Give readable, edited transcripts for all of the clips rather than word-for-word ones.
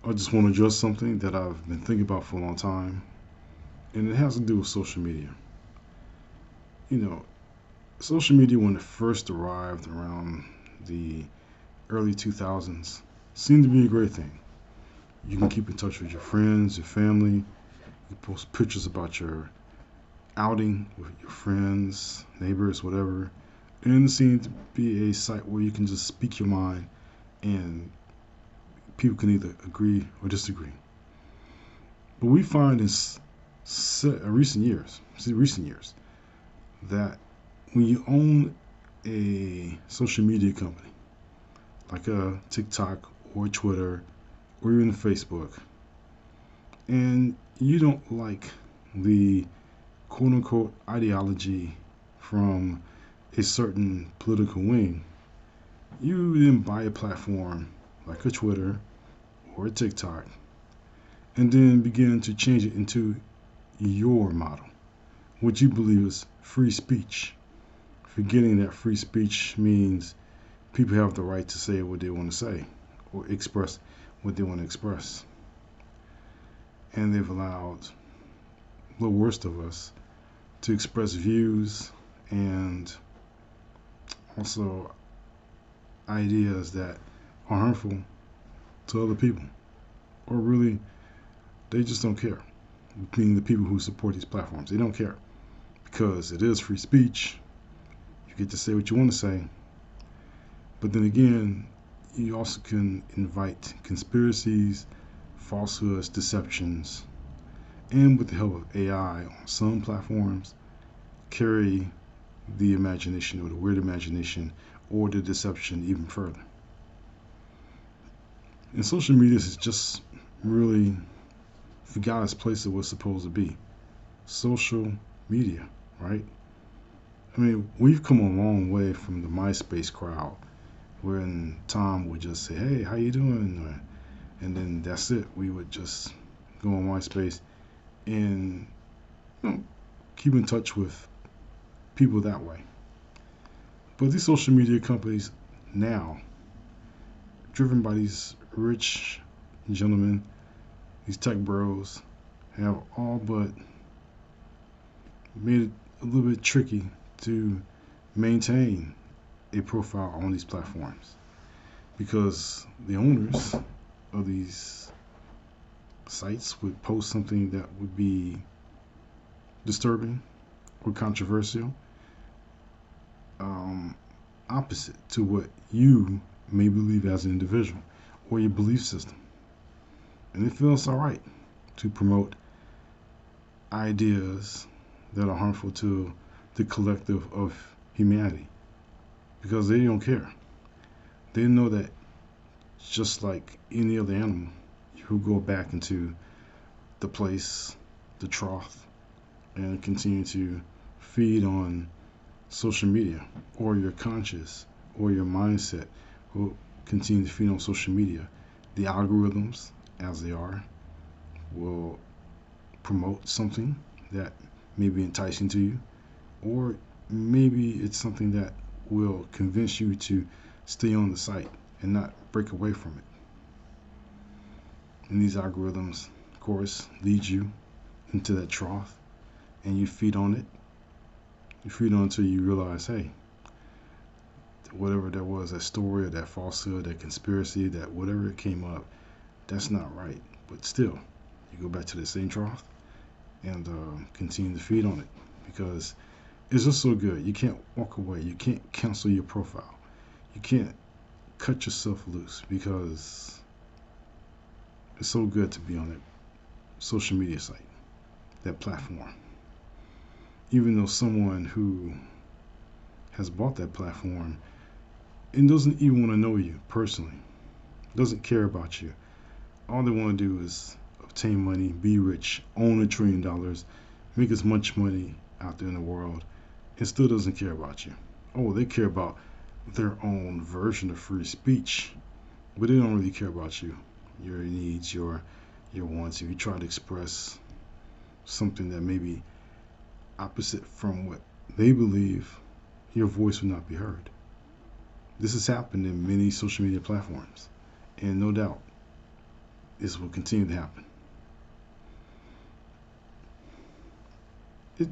I just want to address something that I've been thinking about for a long time, and it has to do with social media. You know, social media, when it first arrived around the early 2000s, seemed to be a great thing. You can keep in touch with your friends, your family, you post pictures about your outing with your friends, neighbors, whatever. And it seemed to be a site where you can just speak your mind and people can either agree or disagree. But we find in recent years, that when you own a social media company like a TikTok or Twitter or even Facebook, and you don't like the quote unquote ideology from a certain political wing, you then buy a platform like a Twitter or a TikTok and then begin to change it into your model, what you believe is free speech. Forgetting that free speech means people have the right to say what they want to say or express what they want to express. And they've allowed the worst of us to express views and also ideas that are harmful to other people. Or really, they just don't care. Meaning the people who support these platforms, they don't care because it is free speech. You get to say what you want to say. But then again, you also can invite conspiracies, falsehoods, deceptions, and with the help of AI on some platforms, carry the imagination or the weird imagination or the deception even further. And social media has just really forgot its place it was supposed to be. Social media, right? I mean, we've come a long way from the MySpace crowd, wherein Tom would just say, "Hey, how you doing?" And then that's it. We would just go on MySpace and you know, keep in touch with people that way. But these social media companies now, driven by these rich gentlemen, these tech bros, have all but made it a little bit tricky to maintain a profile on these platforms because the owners of these sites would post something that would be disturbing or controversial, um, opposite to what you may believe as an individual or your belief system. And it feels all right to promote ideas that are harmful to the collective of humanity because they don't care. They know that just like any other animal, you go back into the place, the trough, and continue to feed on social media or your conscious or your mindset will continue to feed on social media. The algorithms, as they are, will promote something that may be enticing to you, or maybe it's something that will convince you to stay on the site and not break away from it. And these algorithms, of course, lead you into that trough and you feed on it. You feed on it until you realize, hey, whatever that was, that story or that falsehood, that conspiracy, that whatever it came up, that's not right. But still, you go back to the same trough and continue to feed on it because it's just so good. You can't walk away. You can't cancel your profile. You can't cut yourself loose because it's so good to be on that social media site, that platform. Even though someone who has bought that platform and doesn't even want to know you personally, doesn't care about you, all they want to do is obtain money, be rich, own $1 trillion, make as much money out there in the world, and still doesn't care about you. Oh, they care about their own version of free speech, but they don't really care about you, your needs, your wants. If you try to express something that may be opposite from what they believe, your voice will not be heard. This has happened in many social media platforms, and no doubt this will continue to happen.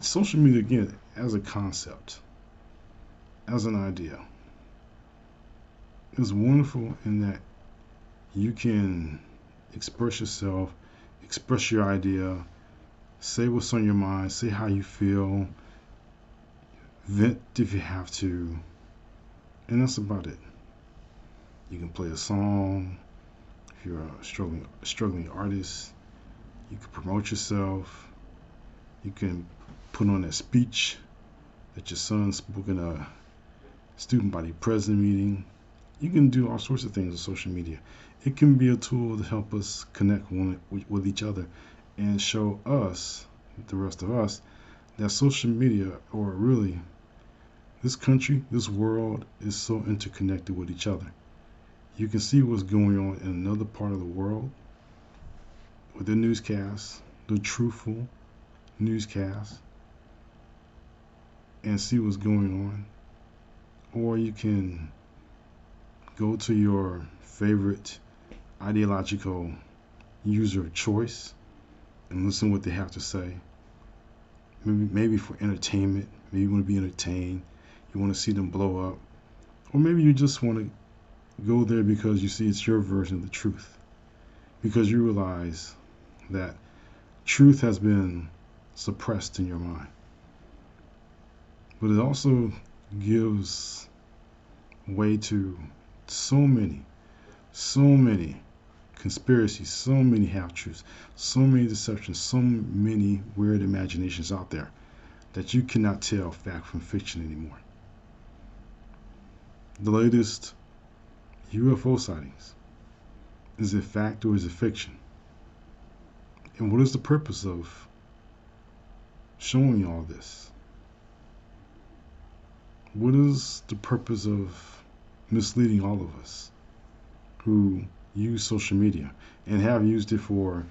Social media, again, as a concept, as an idea, is wonderful in that you can express yourself, express your idea, say what's on your mind, say how you feel, vent if you have to, and that's about it. You can play a song if you're a struggling artist. You can promote yourself. You can put on that speech that your son spoke in a student body president meeting. You can do all sorts of things with social media. It can be a tool to help us connect with each other and show us, the rest of us, that social media, or really this country, this world, is so interconnected with each other. You can see what's going on in another part of the world with the newscasts, the truthful newscasts, and see what's going on. Or you can go to your favorite ideological user of choice and listen what they have to say. Maybe for entertainment. Maybe you want to be entertained. You want to see them blow up. Or maybe you just want to go there because you see it's your version of the truth. Because you realize that truth has been suppressed in your mind. But it also gives way to so many conspiracies, so many half-truths, so many deceptions, so many weird imaginations out there that you cannot tell fact from fiction anymore. The latest UFO sightings, is it fact or is it fiction? And what is the purpose of showing you all this? What is the purpose of misleading all of us who use social media and have used it for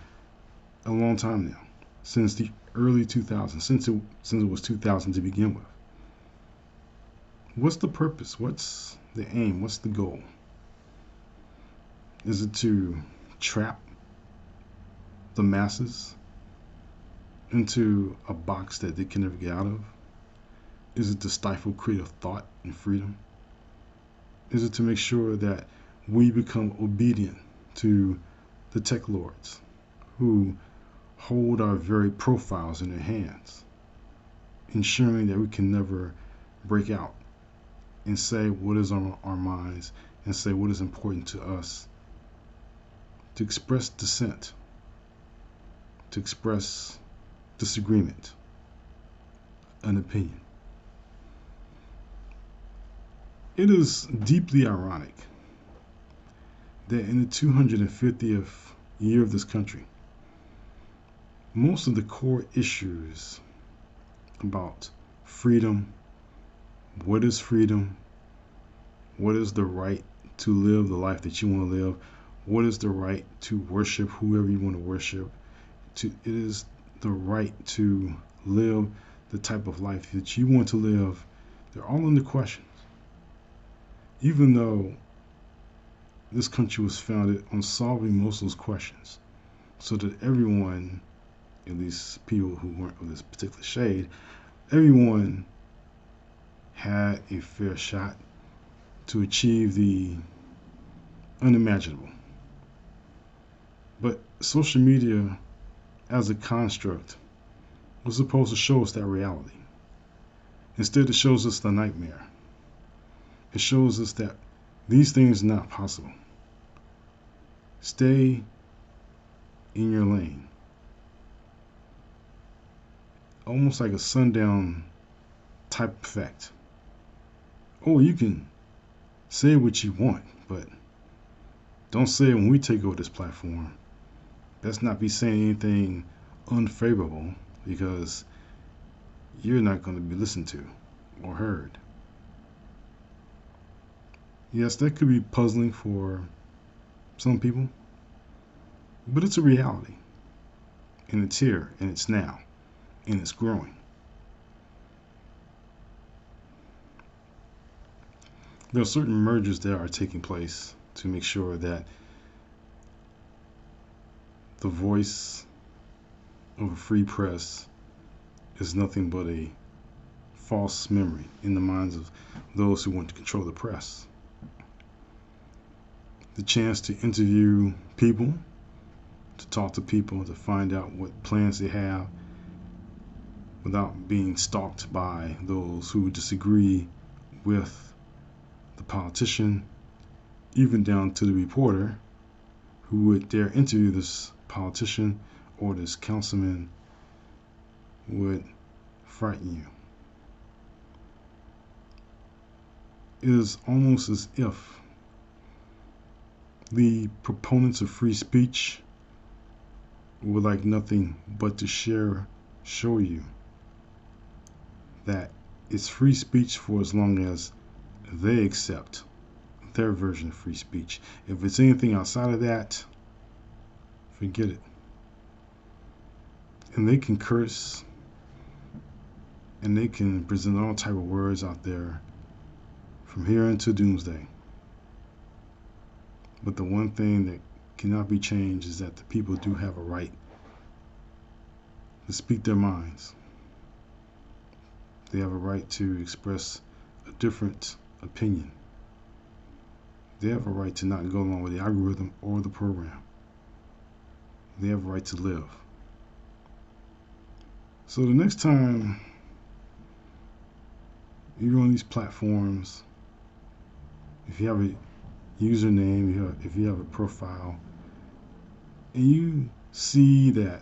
a long time now, since the early 2000s, since it was 2000 to begin with? What's the purpose? What's the aim? What's the goal? Is it to trap the masses into a box that they can never get out of? Is it to stifle creative thought and freedom? Is it to make sure that we become obedient to the tech lords who hold our very profiles in their hands, ensuring that we can never break out and say what is on our minds and say what is important to us, to express dissent, to express disagreement, an opinion? It is deeply ironic that in the 250th year of this country, most of the core issues about freedom, what is freedom, what is the right to live the life that you want to live, what is the right to worship whoever you want to worship, it is the right to live the type of life that you want to live, they're all under question. Even though this country was founded on solving most of those questions, so that everyone, at least people who weren't of this particular shade, everyone had a fair shot to achieve the unimaginable. But social media, as a construct, was supposed to show us that reality. Instead, it shows us the nightmare. It shows us that these things are not possible. Stay in your lane. Almost like a sundown type effect. Oh, you can say what you want, but don't say it when we take over this platform. Let's not be saying anything unfavorable, because you're not going to be listened to or heard. Yes, that could be puzzling for some people, but it's a reality. And it's here, and it's now, and it's growing. There are certain mergers that are taking place to make sure that the voice of a free press is nothing but a false memory in the minds of those who want to control the press. The chance to interview people, to talk to people, to find out what plans they have without being stalked by those who disagree with the politician, even down to the reporter who would dare interview this politician or this councilman, would frighten you. It is almost as if the proponents of free speech would like nothing but to show you that it's free speech for as long as they accept their version of free speech. If it's anything outside of that, forget it. And they can curse and they can present all type of words out there from here into doomsday. But the one thing that cannot be changed is that the people do have a right to speak their minds. They have a right to express a different opinion. They have a right to not go along with the algorithm or the program. They have a right to live. So the next time you're on these platforms, if you have a username, if you have a profile, and you see that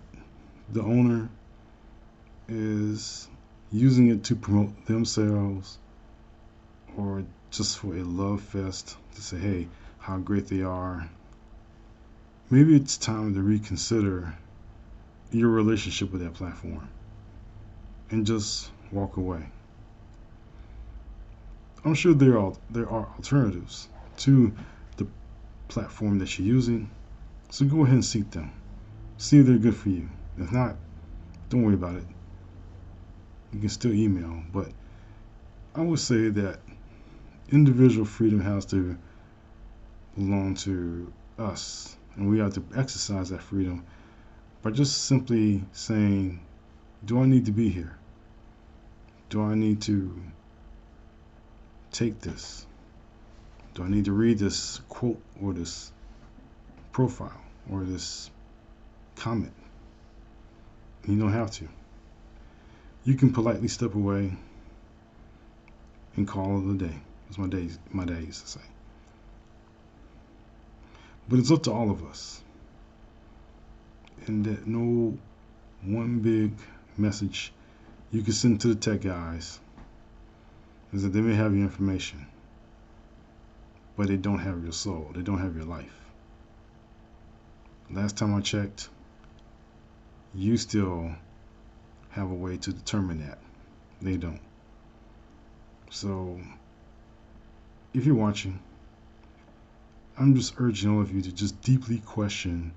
the owner is using it to promote themselves or just for a love fest to say, hey, how great they are, maybe it's time to reconsider your relationship with that platform and just walk away. I'm sure there are alternatives to the platform that you're using, so go ahead and seek them. See if they're good for you. If not, don't worry about it. You can still email, but I would say that individual freedom has to belong to us, and we have to exercise that freedom by just simply saying, do I need to be here? Do I need to take this? Do I need to read this quote or this profile or this comment? You don't have to. You can politely step away and call it a day. That's my days to say. But it's up to all of us. And that no one big message you can send to the tech guys is that they may have your information, but they don't have your soul. They don't have your life. Last time I checked, you still have a way to determine that. They don't. So, if you're watching, I'm just urging all of you to just deeply question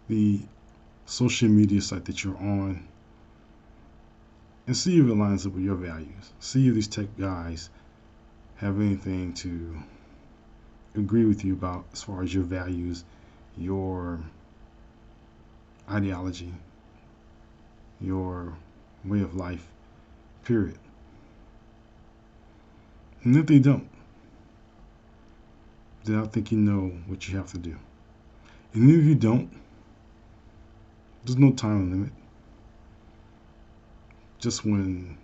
the social media site that you're on and see if it lines up with your values. See if these tech guys have anything to agree with you about as far as your values, your ideology, your way of life, period. And if they don't, then I think you know what you have to do. And if you don't, there's no time limit. Just when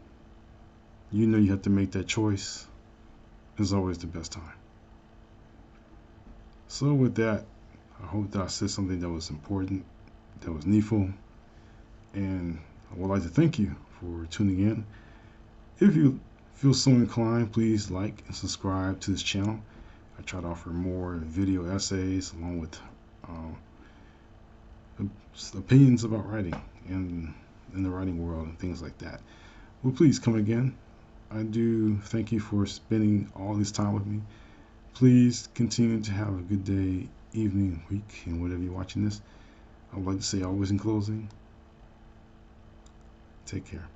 you know you have to make that choice is always the best time. So with that, I hope that I said something that was important, that was needful, and I would like to thank you for tuning in. If you feel so inclined, please like and subscribe to this channel. I try to offer more video essays along with opinions about writing and in the writing world and things like that. Well, please come again. I do thank you for spending all this time with me. Please continue to have a good day, evening, week, and whatever you're watching this. I would like to say always in closing, take care.